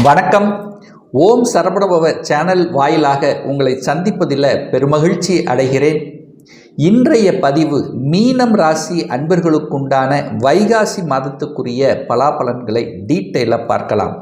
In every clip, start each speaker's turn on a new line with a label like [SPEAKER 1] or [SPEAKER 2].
[SPEAKER 1] வணக்கம். ஓம் சரவணபவ சேனல் வாயிலாக உங்களை சந்திப்பதில் பெருமகிழ்ச்சி அடைகிறேன். இன்றைய பதிவு மீனம் ராசி அன்பர்களுக்குண்டான வைகாசி மாதத்துக்குரிய பலாபலன்களை டீட்டெயிலாக பார்க்கலாம்.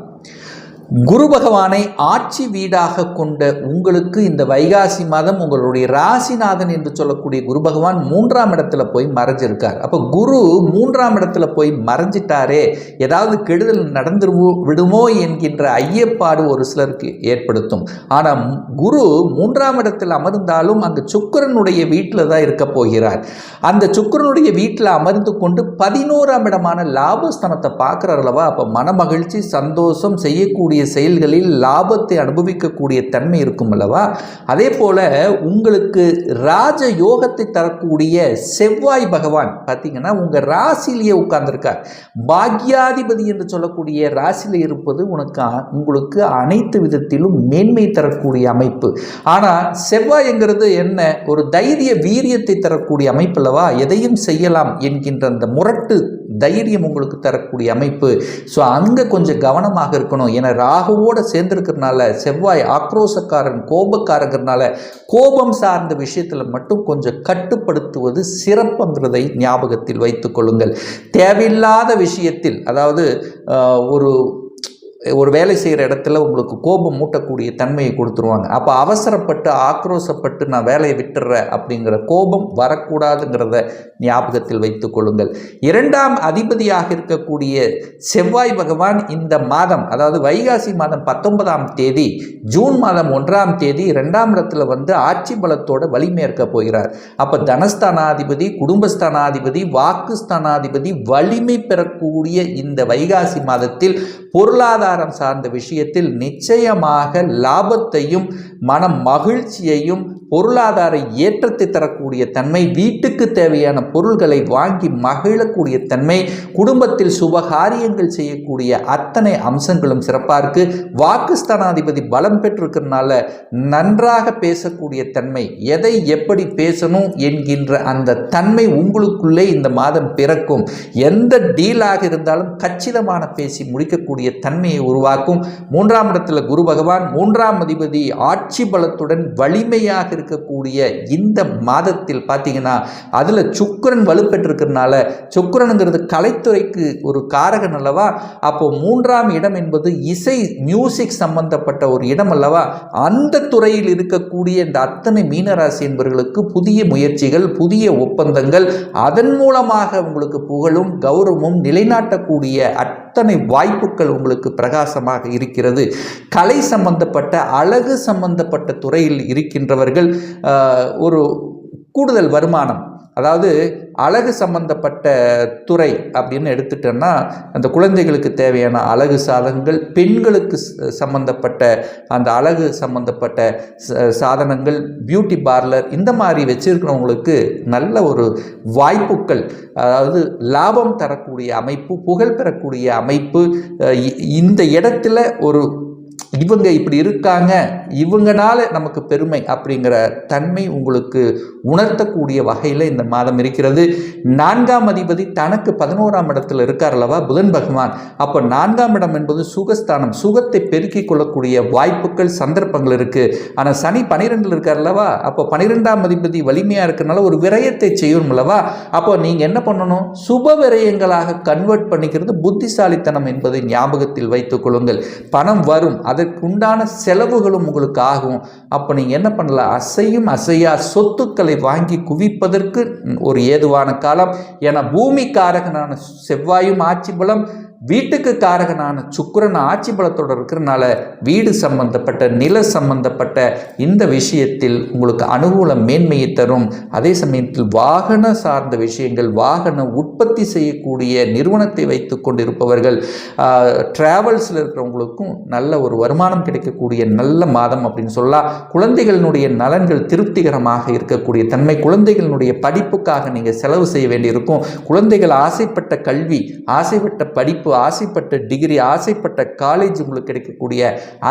[SPEAKER 1] குரு பகவானை ஆட்சி வீடாக கொண்ட உங்களுக்கு இந்த வைகாசி மாதம் உங்களுடைய ராசிநாதன் என்று சொல்லக்கூடிய குரு பகவான் 3ஆம் இடத்துல போய் மறைஞ்சிருக்கார். அப்போ குரு 3ஆம் இடத்துல போய் மறைஞ்சிட்டாரே, ஏதாவது கெடுதல் நடந்து விடுமோ என்கின்ற ஐயப்பாடு ஒரு சிலருக்கு ஏற்படுத்தும். ஆனால் குரு 3ஆம் இடத்தில் அமர்ந்தாலும் அங்கு சுக்கிரனுடைய வீட்டில் தான் இருக்க போகிறார். அந்த சுக்கிரனுடைய வீட்டில் அமர்ந்து கொண்டு 11ஆம் இடமான லாபஸ்தானத்தை பார்க்குறார் அல்லவா. அப்போ மனமகிழ்ச்சி, சந்தோஷம், செய்யக்கூடிய செயல்களில் லாபத்தை அனுபவிக்கக்கூடிய தன்மை இருக்கும் அல்லவா. அதே போல உங்களுக்கு ராஜ யோகத்தை தரக்கூடிய செவ்வாய் பகவான் பார்த்தீங்கன்னா உங்க ராசியிலேயே உட்கார்ந்திருக்கார். பாக்யாதிபதி என்று சொல்லக்கூடிய ராசியில் இருப்பது உங்களுக்கு அனைத்து விதத்திலும் மேன்மை தரக்கூடிய அமைப்பு. ஆனால் செவ்வாய்ங்கிறது என்ன, ஒரு தைரிய வீரியத்தை தரக்கூடிய அமைப்பு அல்லவா. எதையும் செய்யலாம் என்கின்ற அந்த முரட்டு தைரியம் உங்களுக்கு தரக்கூடிய அமைப்பு. ஸோ அங்கே கொஞ்சம் கவனமாக இருக்கணும். ஏன்னா ராகுவோடு சேர்ந்திருக்கிறதுனால செவ்வாய் ஆக்ரோஷக்காரன், கோபக்காரங்கிறதுனால கோபம் சார்ந்த விஷயத்தில் மட்டும் கொஞ்சம் கட்டுப்படுத்துவது சிறப்புங்கிறதை ஞாபகத்தில் வைத்துக் கொள்ளுங்கள். தேவையில்லாத விஷயத்தில், அதாவது ஒரு வேலை செய்கிற இடத்துல உங்களுக்கு கோபம் மூட்டக்கூடிய தன்மையை கொடுத்துருவாங்க. அப்போ அவசரப்பட்டு ஆக்ரோஷப்பட்டு நான் வேலையை விட்டுறேன் அப்படிங்கிற கோபம் வரக்கூடாதுங்கிறத ஞாபகத்தில் வைத்துக் கொள்ளுங்கள். 2ஆம் அதிபதியாக இருக்கக்கூடிய செவ்வாய் பகவான் இந்த மாதம், அதாவது வைகாசி மாதம் 19ஆம் தேதி, ஜூன் மாதம் 1ஆம் தேதி 2ஆம் இடத்துல வந்து ஆட்சி பலத்தோட வலிமையேற்க போகிறார். அப்போ தனஸ்தானாதிபதி, குடும்பஸ்தானாதிபதி, வாக்குஸ்தானாதிபதி வலிமை பெறக்கூடிய இந்த வைகாசி மாதத்தில் பொருளாதாரம் சார்ந்த விஷயத்தில் நிச்சயமாக லாபத்தையும் மன மகிழ்ச்சியையும் பொருளாதார ஏற்றத்தை தரக்கூடிய தன்மை, வீட்டுக்கு தேவையான பொருள்களை வாங்கி மகிழக்கூடிய தன்மை, குடும்பத்தில் சுபகாரியங்கள் செய்யக்கூடிய அத்தனை அம்சங்களும் சிறப்பாக இருக்கு. வாக்குஸ்தானாதிபதி பலம் பெற்றிருக்கிறதுனால நன்றாக பேசக்கூடிய தன்மை, எதை எப்படி பேசணும் என்கின்ற அந்த தன்மை உங்களுக்குள்ளே இந்த மாதம் பிறக்கும். எந்த டீலாக இருந்தாலும் கச்சிதமான பேசி முடிக்கக்கூடிய தன்மையை உருவாக்கும். 3ஆம் இடத்துல குரு பகவான் 3ஆம் அதிபதி ஆட்சி பலத்துடன் வலிமையாக இருக்கக்கூடிய இந்த மாதத்தில் பார்த்தீங்கன்னா அதில் சுக்கிரன் வலுப்பெற்றிருக்கிறதுனால, சுக்கிரனுங்கிறது கலைத்துறைக்கு ஒரு காரகன் அல்லவா. அப்போ 3ஆம் இடம் என்பது இசை, மியூசிக் சம்பந்தப்பட்ட ஒரு இடம் அல்லவா. அந்த துறையில் இருக்கக்கூடிய இந்த அத்தனை மீனராசி என்பவர்களுக்கு புதிய முயற்சிகள், புதிய ஒப்பந்தங்கள், அதன் மூலமாக உங்களுக்கு புகழும் கௌரவமும் நிலைநாட்டக்கூடிய அத்தனை வாய்ப்புகள் உங்களுக்கு பிரகாசமாக இருக்கிறது. கலை சம்பந்தப்பட்ட, அழகு சம்பந்தப்பட்ட துறையில் இருக்கின்றவர்கள் ஒரு கூடுதல் வருமானம், அதாவது அழகு சம்பந்தப்பட்ட துறை அப்படின்னு எடுத்துட்டோன்னா அந்த குழந்தைகளுக்கு தேவையான அழகு சாதனங்கள், பெண்களுக்கு சம்பந்தப்பட்ட அந்த அழகு சம்பந்தப்பட்ட சாதனங்கள், பியூட்டி பார்லர், இந்த மாதிரி வச்சிருக்கிறவங்களுக்கு நல்ல ஒரு வாய்ப்புகள், அதாவது லாபம் தரக்கூடிய அமைப்பு, புகழ் பெறக்கூடிய அமைப்பு. இந்த இடத்துல இவங்க இப்படி இருக்காங்க, இவங்கனால நமக்கு பெருமை அப்படிங்கிற தன்மை உங்களுக்கு உணர்த்தக்கூடிய வகையில் இந்த மாதம் இருக்கிறது. 4ஆம் அதிபதி தனக்கு 11ஆம் இடத்துல இருக்கார் அல்லவா புதன் பகவான். அப்போ 4ஆம் இடம் என்பது சுகஸ்தானம், சுகத்தை பெருக்கிக் கொள்ளக்கூடிய வாய்ப்புகள், சந்தர்ப்பங்கள் இருக்கு. ஆனால் சனி 12ல் இருக்கார் அல்லவா. அப்போ 12ஆம் அதிபதி வலிமையா இருக்கிறனால ஒரு விரயத்தை செய்யணும் அல்லவா. அப்போ நீங்க என்ன பண்ணணும், சுப விரயங்களாக கன்வெர்ட் பண்ணிக்கிறது புத்திசாலித்தனம் என்பதை ஞாபகத்தில் வைத்துக் கொள்ளுங்கள். பணம் வரும், அதற்குண்டான செலவுகளும் உங்களுக்கு ஆகும். அப்போ நீங்கள் என்ன பண்ணலாம், அசையும் அசையா சொத்துக்களை வாங்கி குவிப்பதற்கு ஒரு ஏதுவான காலம். ஏன்னா பூமிக்காரகனான செவ்வாயும் ஆட்சி பலம், வீட்டுக்கு காரகனான சுக்கிரன் ஆட்சி பலத்தோடு இருக்கிறனால வீடு சம்பந்தப்பட்ட, நில சம்பந்தப்பட்ட இந்த விஷயத்தில் உங்களுக்கு அனுகூல மேன்மையை தரும். அதே சமயத்தில் வாகன சார்ந்த விஷயங்கள், வாகன உற்பத்தி செய்யக்கூடிய நிறுவனத்தை வைத்து கொண்டிருப்பவர்கள், டிராவல்ஸில் இருக்கிறவங்களுக்கும் நல்ல ஒரு வருமானம் கிடைக்கக்கூடிய நல்ல மாதம் அப்படின்னு சொல்லலாம். குழந்தைகளினுடைய நலன்கள் திருப்திகரமாக இருக்கக்கூடிய தன்மை, குழந்தைகளினுடைய படிப்புக்காக நீங்கள் செலவு செய்ய வேண்டியிருக்கும். குழந்தைகள் ஆசைப்பட்ட கல்வி, ஆசைப்பட்ட படிப்பு படிப்பு, ஆசைப்பட்ட டிகிரி, ஆசைப்பட்ட காலேஜ் உங்களுக்கு கிடைக்கக்கூடிய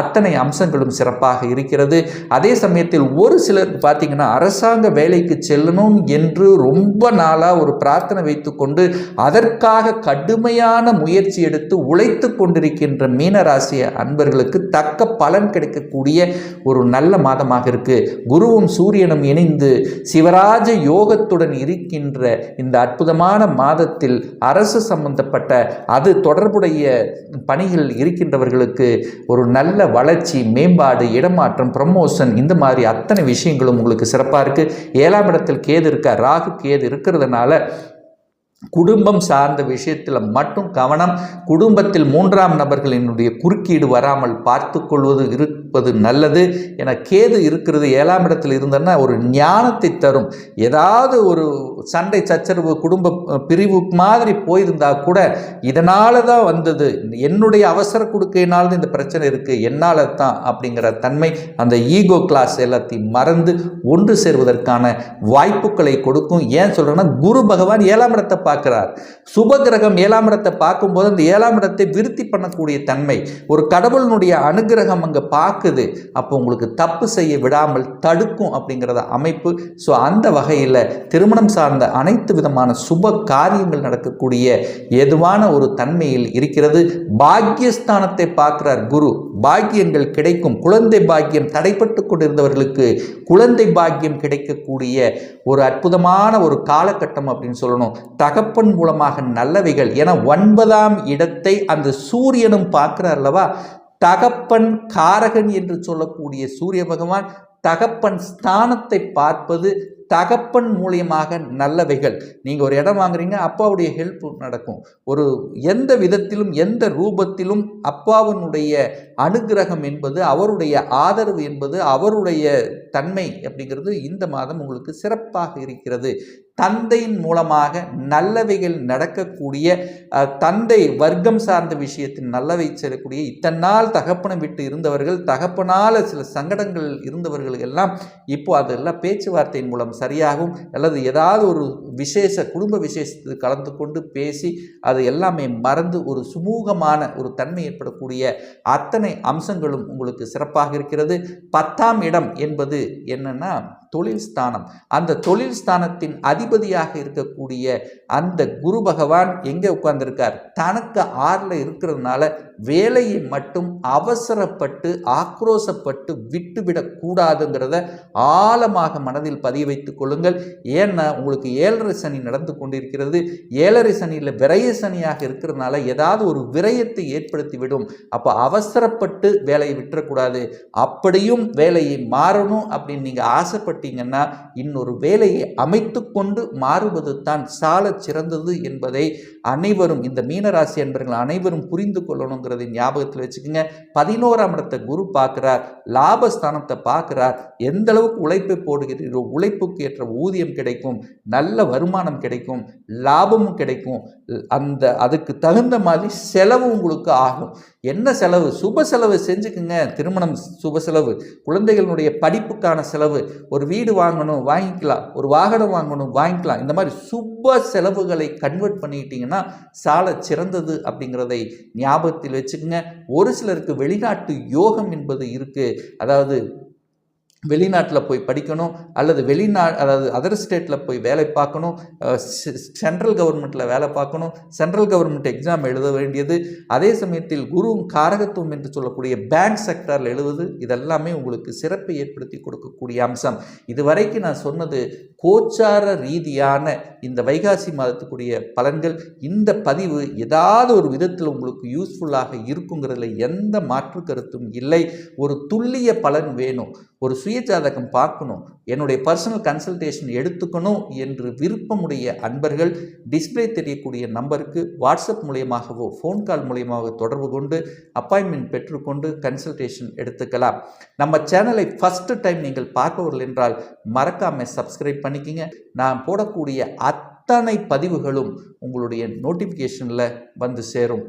[SPEAKER 1] அத்தனை அம்சங்களும் சிறப்பாக இருக்கிறது. அதே சமயத்தில் ஒரு சிலருக்கு பார்த்தீங்கன்னா அரசாங்க வேலைக்கு செல்லணும் என்று ரொம்ப நாளாக ஒரு பிரார்த்தனை வைத்துக்கொண்டு அதற்காக கடுமையான முயற்சி எடுத்து உழைத்து கொண்டிருக்கின்ற மீனராசி அன்பர்களுக்கு தக்க பலன் கிடைக்கக்கூடிய ஒரு நல்ல மாதமாக இருக்கு. குருவும் சூரியனும் இணைந்து சிவராஜ யோகத்துடன் இருக்கின்ற இந்த அற்புதமான மாதத்தில் அரசு சம்பந்தப்பட்ட அது தொடர்புடைய பணிகள் இருக்கின்றவர்களுக்கு ஒரு நல்ல வளர்ச்சி, மேம்பாடு, இடமாற்றம், ப்ரமோஷன், இந்த மாதிரி அத்தனை விஷயங்களும் உங்களுக்கு சிறப்பாக இருக்கு. 7ஆம் இடத்தில் கேது இருக்க, ராகு கேது இருக்கிறதுனால குடும்பம் சார்ந்த விஷயத்தில் மட்டும் கவனம். குடும்பத்தில் 3ஆம் நபர்களினுடைய குறுக்கீடு வராமல் பார்த்து கொள்வது இருப்பது நல்லது. என கேது இருக்கிறது 7ஆம் இடத்தில் இருந்தன்னா ஒரு ஞானத்தை தரும். ஏதாவது ஒரு சண்டை சச்சரவு, குடும்ப பிரிவு மாதிரி போயிருந்தா கூட இதனால தான் வந்தது, என்னுடைய அவசர கொடுக்கையினால இந்த பிரச்சனை இருக்குது, என்னால் தான் அப்படிங்கிற தன்மை அந்த ஈகோ கிளாஸ் எல்லாத்தையும் மறந்து ஒன்று சேர்வதற்கான வாய்ப்புகளை கொடுக்கும். ஏன் சொல்கிறேன்னா குரு பகவான் 7ஆம் இடத்தை பார்க்கிறார். சுப கிரகம் 7ஆம் இடத்தை பார்க்கும்போது அந்த 7ஆம் இடத்தை விருத்தி பண்ணக்கூடிய தன்மை, ஒரு கடவுளினுடைய அனுகிரகம் அங்கே பார்க்குது. அப்போ உங்களுக்கு தப்பு செய்ய விடாமல் தடுக்கும் அப்படிங்கிறத அமைப்பு. ஸோ அந்த வகையில் திருமணம் சார்ந்த அனைத்து விதமான சுப காரியங்கள் நடக்கக்கூடிய ஏதுவான ஒரு தன்மையில் இருக்கிறது. பாக்கியஸ்தானத்தை பார்க்கிறார் குரு. பாக்கியங்கள் கிடைக்கும். குழந்தை பாக்கியம் தடைப்பட்டு கொண்டிருந்தவர்களுக்கு குழந்தை பாக்கியம் கிடைக்கக்கூடிய ஒரு அற்புதமான ஒரு காலகட்டம் அப்படின்னு சொல்லணும். தகப்பன் மூலமாக நல்லவைகள். என 9ஆம் இடத்தை அந்த சூரியனும் பார்க்கிறார் அல்லவா. தகப்பன் காரகன் என்று சொல்லக்கூடிய சூரிய பகவான் தகப்பன் ஸ்தானத்தை பார்ப்பது, தகப்பன் மூலியமாக நல்லவைகள். நீங்கள் ஒரு இடம் வாங்குறீங்க, அப்பாவுடைய ஹெல்ப் நடக்கும். ஒரு எந்த விதத்திலும் எந்த ரூபத்திலும் அப்பாவினுடைய அனுகிரகம் என்பது, அவருடைய ஆதரவு என்பது, அவருடைய தன்மை அப்படிங்கிறது இந்த மாதம் உங்களுக்கு சிறப்பாக இருக்கிறது. தந்தையின் மூலமாக நல்லவைகள் நடக்கக்கூடிய, தந்தை வர்க்கம் சார்ந்த விஷயத்தில் நல்லவை செய்யக்கூடிய, இத்தனை நாள் தகப்பனை விட்டு இருந்தவர்கள், தகப்பனால் சில சங்கடங்கள் இருந்தவர்கள் எல்லாம் இப்போ அதெல்லாம் பேச்சுவார்த்தையின் மூலம் சரியாகும். அல்லது ஏதாவது ஒரு குடும்ப விசேஷத்துக்கு கலந்து கொண்டு பேசி அது எல்லாமே மறந்து ஒரு சுமூகமான ஒரு தன்மை ஏற்படக்கூடிய அத்தனை அம்சங்களும் உங்களுக்கு சிறப்பாக இருக்கிறது. 10ஆம் இடம் என்பது என்னன்னா தொழில் ஸ்தானம். அந்த தொழில் ஸ்தானத்தின் அதிபதியாக இருக்கக்கூடிய அந்த குரு பகவான் எங்கே உட்கார்ந்திருக்கார்? தனக்கு 6ல் இருக்கிறதுனால வேலையை மட்டும் அவசரப்பட்டு ஆக்ரோசப்பட்டு விட்டுவிடக் கூடாதுங்கிறத ஆழமாக மனதில் பதிய வைத்துக் கொள்ளுங்கள். ஏன்னா உங்களுக்கு 7.5 சனி நடந்து கொண்டிருக்கிறது. 7.5 சனியில் விரய சனியாக இருக்கிறதுனால ஏதாவது ஒரு விரயத்தை ஏற்படுத்திவிடும். அப்போ அவசரப்பட்டு வேலையை விட்டுறக்கூடாது. அப்படியும் வேலையை மாறணும் அப்படின்னு நீங்கள் ஆசைப்பட்டீங்கன்னா இன்னொரு வேலையை அமைத்து கொண்டு மாறுவது தான் சால சிறந்தது என்பதை அனைவரும், இந்த மீனராசி என்பவர்கள் அனைவரும் புரிந்து கொள்ளணும். ஞாபகத்தில் வச்சுக்கோங்க. 11ஆம் இடத்தை குரு பார்க்கிறார், லாபஸ்தானத்தை பார்க்கிறார். எந்த அளவுக்கு உழைப்பை போடுகிறீரோ உழைப்புக்கு ஏற்ற ஊதியம் கிடைக்கும், நல்ல வருமானம் கிடைக்கும், லாபமும் கிடைக்கும். அதுக்கு தகுந்த மாதிரி செலவு உங்களுக்கு ஆகும். என்ன செலவு? சுப செலவு செஞ்சுக்குங்க. திருமணம் சுப செலவு, குழந்தைகளுடைய படிப்புக்கான செலவு, ஒரு வீடு வாங்கணும் வாங்கிக்கலாம், ஒரு வாகனம் வாங்கணும் வாங்கிக்கலாம். இந்த மாதிரி சுப செலவுகளை கன்வெர்ட் பண்ணிக்கிட்டீங்கன்னா சால சிறந்தது அப்படிங்கிறதை ஞாபகத்தில் வச்சுக்கோங்க. ஒரு சிலருக்கு வெளிநாட்டு யோகம் என்பது இருக்கு. அதாவது வெளிநாட்டில் போய் படிக்கணும், அல்லது அதாவது அதர் ஸ்டேட்டில் போய் வேலை பார்க்கணும், சென்ட்ரல் கவர்மெண்ட்டில் வேலை பார்க்கணும், சென்ட்ரல் கவர்மெண்ட் எக்ஸாம் எழுத வேண்டியது, அதே சமயத்தில் குரு காரகத்துவம் என்று சொல்லக்கூடிய பேங்க் செக்டரில் எழுதுவது, இதெல்லாமே உங்களுக்கு சிறப்பை ஏற்படுத்தி கொடுக்கக்கூடிய அம்சம். இதுவரைக்கும் நான் சொன்னது கோச்சார ரீதியான இந்த வைகாசி மாதத்துக்குரிய பலன்கள். இந்த பதிவு ஏதாவது ஒரு விதத்தில் உங்களுக்கு யூஸ்ஃபுல்லாக இருக்குங்கிறதுல எந்த மாற்று கருத்தும் இல்லை. ஒரு துல்லிய பலன் வேணும், ஒரு சுயஜாதகம் பார்க்கணும், என்னுடைய பர்சனல் கன்சல்டேஷன் எடுத்துக்கணும் என்று விருப்பமுடைய அன்பர்கள் டிஸ்பிளே தெரியக்கூடிய நம்பருக்கு வாட்ஸ்அப் மூலியமாகவோ ஃபோன் கால் மூலியமாக தொடர்பு கொண்டு அப்பாயின்மெண்ட் பெற்றுக்கொண்டு கன்சல்டேஷன் எடுத்துக்கலாம். நம்ம சேனலை ஃபஸ்ட்டு டைம் நீங்கள் பார்ப்பவர்கள் என்றால் மறக்காமல் சப்ஸ்கிரைப் பண்ணிக்கிங்க. நான் போடக்கூடிய அத்தனை பதிவுகளும் உங்களுடைய நோட்டிஃபிகேஷனில் வந்து சேரும்.